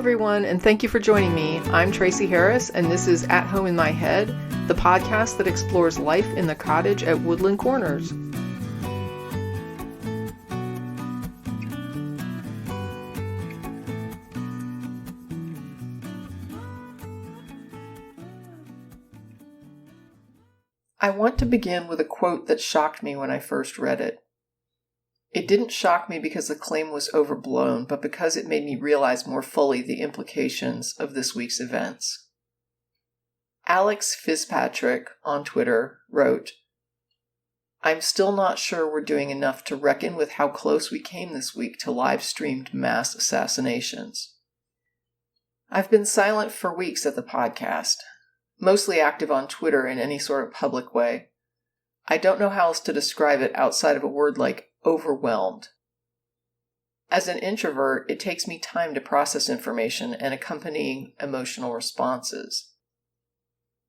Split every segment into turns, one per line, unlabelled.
everyone, and thank you for joining me. I'm Tracy Harris, and this is At Home in My Head, the podcast that explores life in the cottage at Woodland Corners. I want to begin with a quote that shocked me when I first read it. It didn't shock me because the claim was overblown, but because it made me realize more fully the implications of this week's events. Alex Fitzpatrick on Twitter wrote, "I'm still not sure we're doing enough to reckon with how close we came this week to live-streamed mass assassinations. I've been silent for weeks at the podcast, mostly active on Twitter in any sort of public way. I don't know how else to describe it outside of a word like overwhelmed. As an introvert, it takes me time to process information and accompanying emotional responses.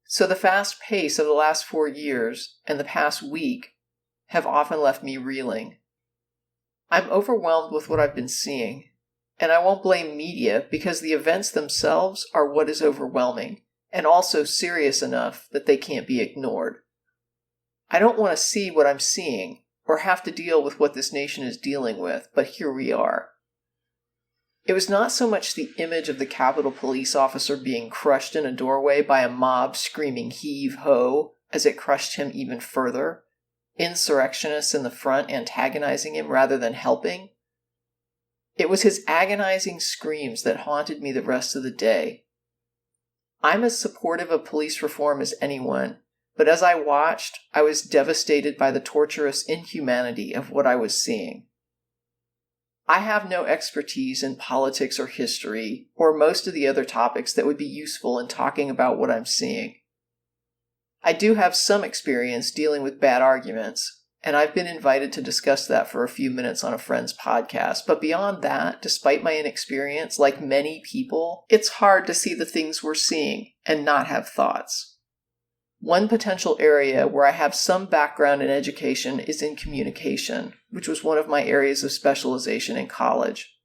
So the fast pace of the last 4 years and the past week have often left me reeling. I'm overwhelmed with what I've been seeing, and I won't blame media because the events themselves are what is overwhelming, and also serious enough that they can't be ignored. I don't want to see what I'm seeing, or have to deal with what this nation is dealing with, but here we are. It was not so much the image of the Capitol Police officer being crushed in a doorway by a mob screaming heave-ho as it crushed him even further, insurrectionists in the front antagonizing him rather than helping. It was his agonizing screams that haunted me the rest of the day. I'm as supportive of police reform as anyone, but as I watched, I was devastated by the torturous inhumanity of what I was seeing. I have no expertise in politics or history, or most of the other topics that would be useful in talking about what I'm seeing. I do have some experience dealing with bad arguments, and I've been invited to discuss that for a few minutes on a friend's podcast, but beyond that, despite my inexperience, like many people, it's hard to see the things we're seeing and not have thoughts. One potential area where I have some background in education is in communication, which was one of my areas of specialization in college.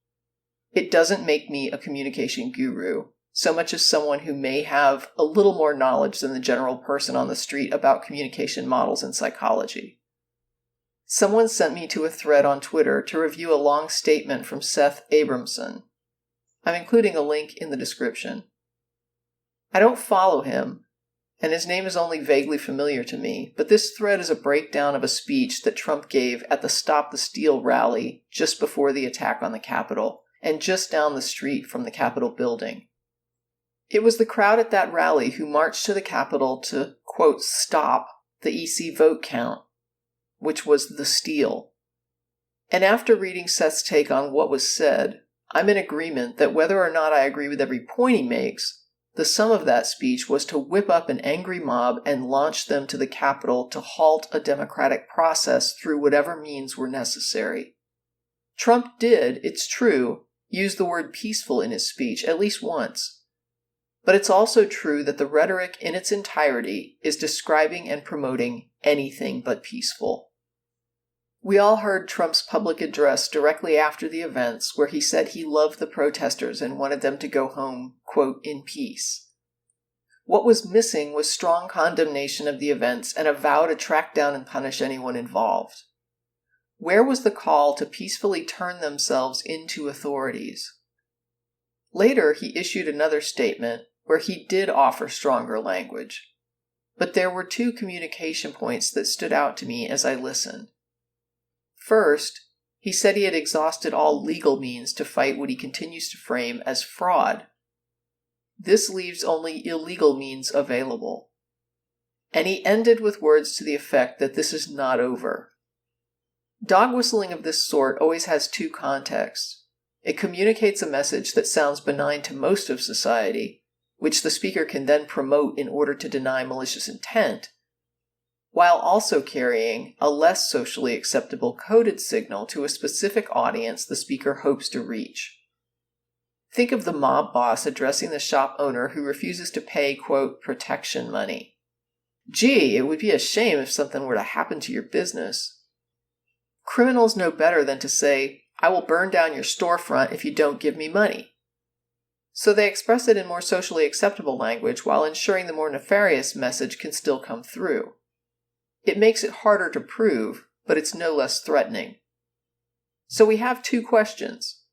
It doesn't make me a communication guru, so much as someone who may have a little more knowledge than the general person on the street about communication models in psychology. Someone sent me to a thread on Twitter to review a long statement from Seth Abramson. I'm including a link in the description. I don't follow him, and his name is only vaguely familiar to me, but this thread is a breakdown of a speech that Trump gave at the Stop the Steal rally just before the attack on the Capitol, and just down the street from the Capitol building. It was the crowd at that rally who marched to the Capitol to, quote, stop the EC vote count, which was the steal. And after reading Seth's take on what was said, I'm in agreement that whether or not I agree with every point he makes, the sum of that speech was to whip up an angry mob and launch them to the Capitol to halt a democratic process through whatever means were necessary. Trump did, it's true, use the word peaceful in his speech at least once. But it's also true that the rhetoric in its entirety is describing and promoting anything but peaceful. We all heard Trump's public address directly after the events where he said he loved the protesters and wanted them to go home, quote, in peace. What was missing was strong condemnation of the events and a vow to track down and punish anyone involved. Where was the call to peacefully turn themselves into authorities? Later, he issued another statement where he did offer stronger language. But there were two communication points that stood out to me as I listened. First, he said he had exhausted all legal means to fight what he continues to frame as fraud. This leaves only illegal means available. And he ended with words to the effect that this is not over. Dog whistling of this sort always has two contexts. It communicates a message that sounds benign to most of society, which the speaker can then promote in order to deny malicious intent, while also carrying a less socially acceptable coded signal to a specific audience the speaker hopes to reach. Think of the mob boss addressing the shop owner who refuses to pay, quote, protection money. Gee, it would be a shame if something were to happen to your business. Criminals know better than to say, I will burn down your storefront if you don't give me money. So they express it in more socially acceptable language while ensuring the more nefarious message can still come through. It makes it harder to prove, but it's no less threatening. So we have two questions.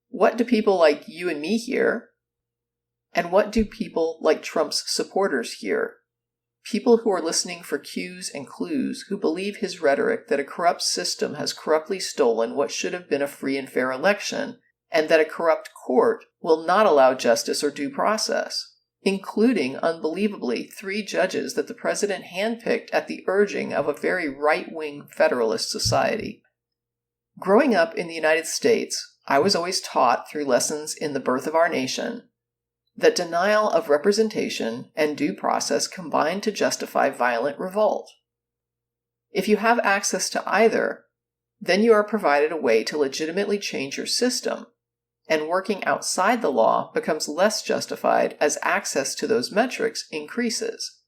What do people like you and me hear? And what do people like Trump's supporters hear? People who are listening for cues and clues, who believe his rhetoric that a corrupt system has corruptly stolen what should have been a free and fair election, and that a corrupt court will not allow justice or due process, including, unbelievably, 3 judges that the president handpicked at the urging of a very right-wing Federalist society. Growing up in the United States, I was always taught through lessons in The Birth of Our Nation that denial of representation and due process combine to justify violent revolt. If you have access to either, then you are provided a way to legitimately change your system, and working outside the law becomes less justified as access to those metrics increases.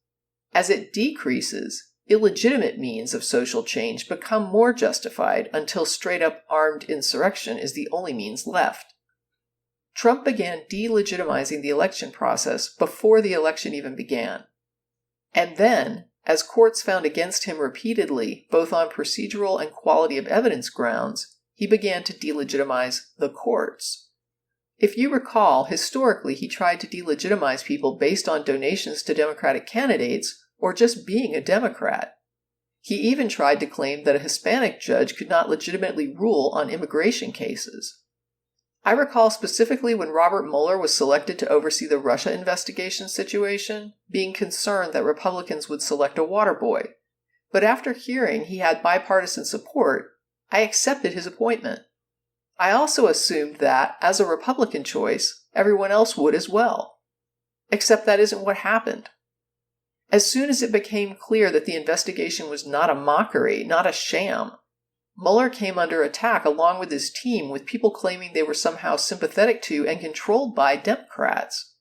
As it decreases, illegitimate means of social change become more justified until straight-up armed insurrection is the only means left. Trump began delegitimizing the election process before the election even began. And then, as courts found against him repeatedly, both on procedural and quality of evidence grounds, he began to delegitimize the courts. If you recall, historically he tried to delegitimize people based on donations to Democratic candidates or just being a Democrat. He even tried to claim that a Hispanic judge could not legitimately rule on immigration cases. I recall specifically when Robert Mueller was selected to oversee the Russia investigation situation, being concerned that Republicans would select a water boy. But after hearing he had bipartisan support, I accepted his appointment. I also assumed that, as a Republican choice, everyone else would as well. Except that isn't what happened. As soon as it became clear that the investigation was not a mockery, not a sham, Mueller came under attack along with his team, with people claiming they were somehow sympathetic to and controlled by Democrats.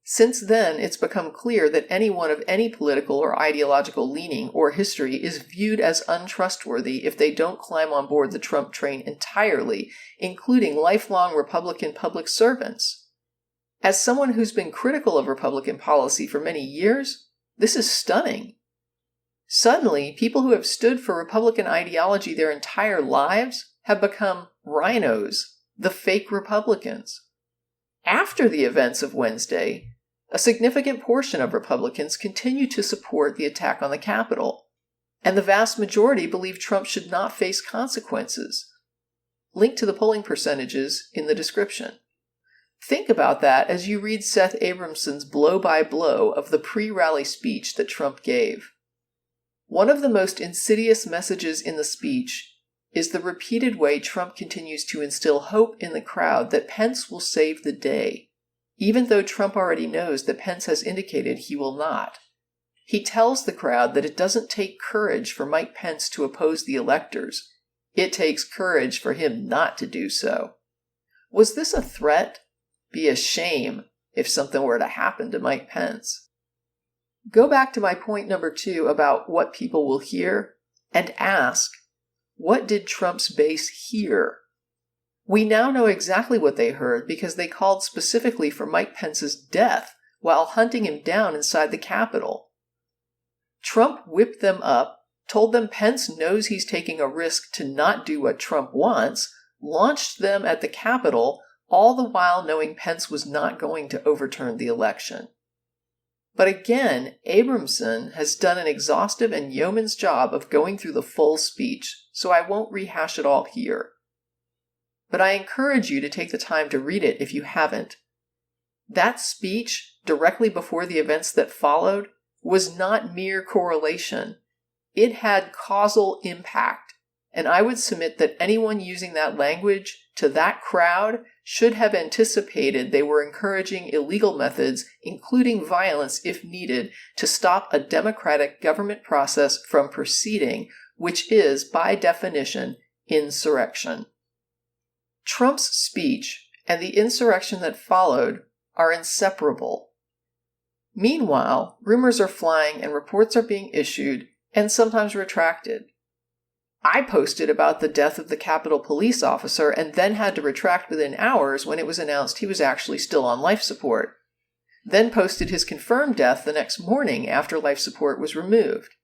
Since then, it's become clear that anyone of any political or ideological leaning or history is viewed as untrustworthy if they don't climb on board the Trump train entirely, including lifelong Republican public servants. As someone who's been critical of Republican policy for many years, this is stunning. Suddenly, people who have stood for Republican ideology their entire lives have become rhinos, the fake Republicans. After the events of Wednesday, a significant portion of Republicans continue to support the attack on the Capitol, and the vast majority believe Trump should not face consequences. Link to the polling percentages in the description. Think about that as you read Seth Abramson's blow-by-blow of the pre-rally speech that Trump gave. One of the most insidious messages in the speech is the repeated way Trump continues to instill hope in the crowd that Pence will save the day, even though Trump already knows that Pence has indicated he will not. He tells the crowd that it doesn't take courage for Mike Pence to oppose the electors. It takes courage for him not to do so. Was this a threat? Be a shame if something were to happen to Mike Pence. Go back to my point number 2 about what people will hear and ask, what did Trump's base hear? We now know exactly what they heard because they called specifically for Mike Pence's death while hunting him down inside the Capitol. Trump whipped them up, told them Pence knows he's taking a risk to not do what Trump wants, launched them at the Capitol, all the while knowing Pence was not going to overturn the election. But again, Abramson has done an exhaustive and yeoman's job of going through the full speech, so I won't rehash it all here. But I encourage you to take the time to read it if you haven't. That speech, directly before the events that followed, was not mere correlation. It had causal impact, and I would submit that anyone using that language to that crowd should have anticipated they were encouraging illegal methods, including violence if needed, to stop a democratic government process from proceeding, which is, by definition, insurrection. Trump's speech and the insurrection that followed are inseparable. Meanwhile, rumors are flying and reports are being issued and sometimes retracted. I posted about the death of the Capitol Police officer and then had to retract within hours when it was announced he was actually still on life support. Then posted his confirmed death the next morning after life support was removed.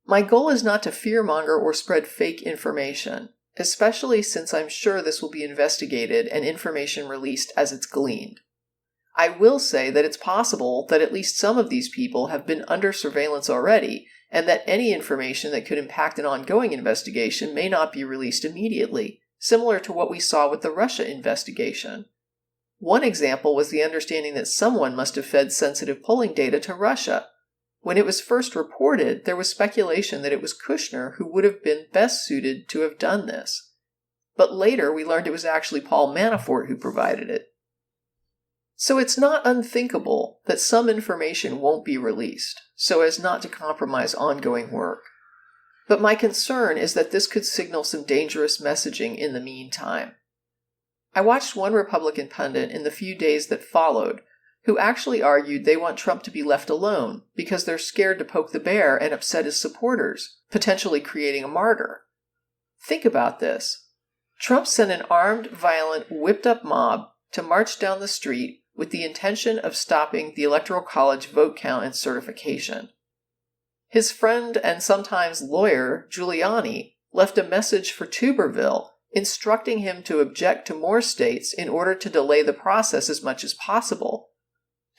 My goal is not to fearmonger or spread fake information, especially since I'm sure this will be investigated and information released as it's gleaned. I will say that it's possible that at least some of these people have been under surveillance already, and that any information that could impact an ongoing investigation may not be released immediately, similar to what we saw with the Russia investigation. One example was the understanding that someone must have fed sensitive polling data to Russia. When it was first reported, there was speculation that it was Kushner who would have been best suited to have done this. But later we learned it was actually Paul Manafort who provided it. So it's not unthinkable that some information won't be released, so as not to compromise ongoing work. But my concern is that this could signal some dangerous messaging in the meantime. I watched one Republican pundit in the few days that followed who actually argued they want Trump to be left alone because they're scared to poke the bear and upset his supporters, potentially creating a martyr. Think about this. Trump sent an armed, violent, whipped-up mob to march down the street with the intention of stopping the Electoral College vote count and certification. His friend and sometimes lawyer, Giuliani, left a message for Tuberville instructing him to object to more states in order to delay the process as much as possible,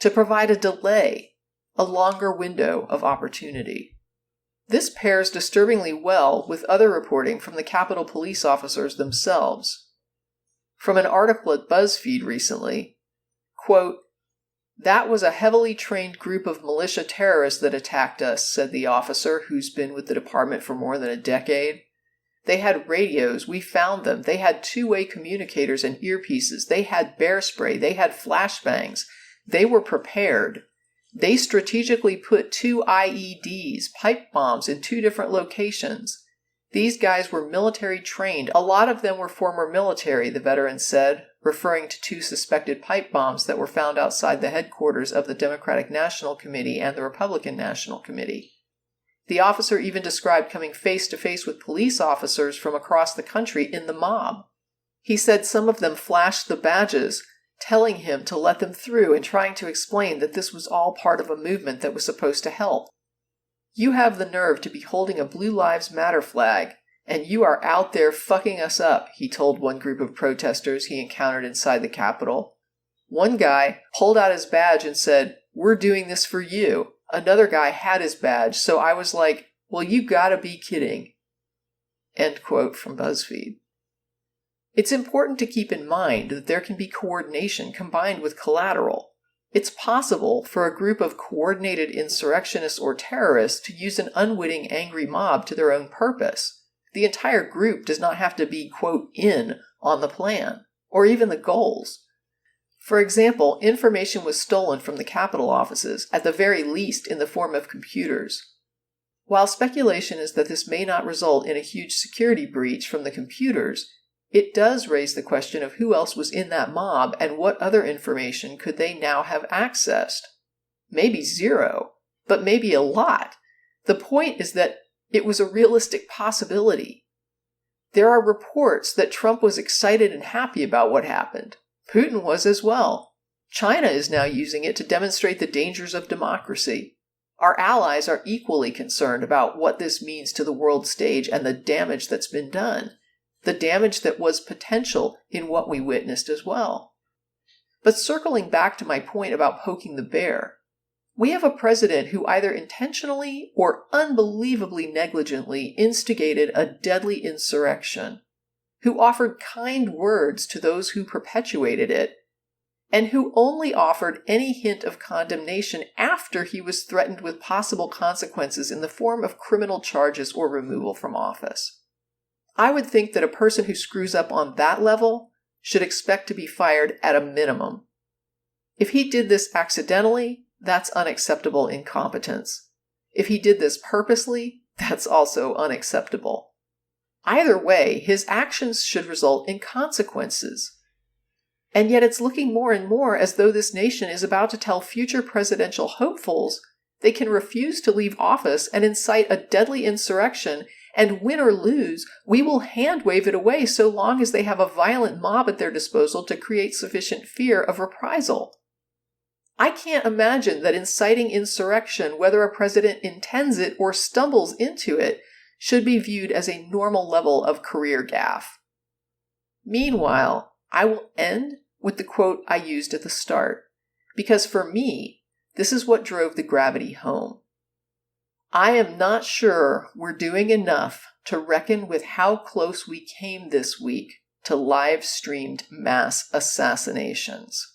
to provide a delay, a longer window of opportunity. This pairs disturbingly well with other reporting from the Capitol Police officers themselves. From an article at BuzzFeed recently, quote, "That was a heavily trained group of militia terrorists that attacked us," said the officer who's been with the department for more than a decade. "They had radios, we found them. They had two-way communicators and earpieces. They had bear spray. They had flashbangs. They were prepared. They strategically put 2 IEDs, pipe bombs, in 2 different locations. These guys were military trained. A lot of them were former military," the veteran said, referring to 2 suspected pipe bombs that were found outside the headquarters of the Democratic National Committee and the Republican National Committee. The officer even described coming face-to-face with police officers from across the country in the mob. He said some of them flashed the badges, telling him to let them through and trying to explain that this was all part of a movement that was supposed to help. "You have the nerve to be holding a Blue Lives Matter flag, and you are out there fucking us up," he told one group of protesters he encountered inside the Capitol. One guy pulled out his badge and said, "We're doing this for you." Another guy had his badge, so I was like, "Well, you gotta be kidding." End quote from BuzzFeed. It's important to keep in mind that there can be coordination combined with collateral. It's possible for a group of coordinated insurrectionists or terrorists to use an unwitting angry mob to their own purpose. The entire group does not have to be, quote, in on the plan, or even the goals. For example, information was stolen from the Capitol offices, at the very least in the form of computers. While speculation is that this may not result in a huge security breach from the computers, it does raise the question of who else was in that mob and what other information could they now have accessed. Maybe 0, but maybe a lot. The point is that it was a realistic possibility. There are reports that Trump was excited and happy about what happened. Putin was as well. China is now using it to demonstrate the dangers of democracy. Our allies are equally concerned about what this means to the world stage and the damage that's been done. The damage that was potential in what we witnessed as well. But circling back to my point about poking the bear, we have a president who either intentionally or unbelievably negligently instigated a deadly insurrection, who offered kind words to those who perpetuated it, and who only offered any hint of condemnation after he was threatened with possible consequences in the form of criminal charges or removal from office. I would think that a person who screws up on that level should expect to be fired at a minimum. If he did this accidentally, that's unacceptable incompetence. If he did this purposely, that's also unacceptable. Either way, his actions should result in consequences. And yet it's looking more and more as though this nation is about to tell future presidential hopefuls they can refuse to leave office and incite a deadly insurrection And win or lose, we will hand wave it away so long as they have a violent mob at their disposal to create sufficient fear of reprisal. I can't imagine that inciting insurrection, whether a president intends it or stumbles into it, should be viewed as a normal level of career gaffe. Meanwhile, I will end with the quote I used at the start, because for me, this is what drove the gravity home. I am not sure we're doing enough to reckon with how close we came this week to live-streamed mass assassinations.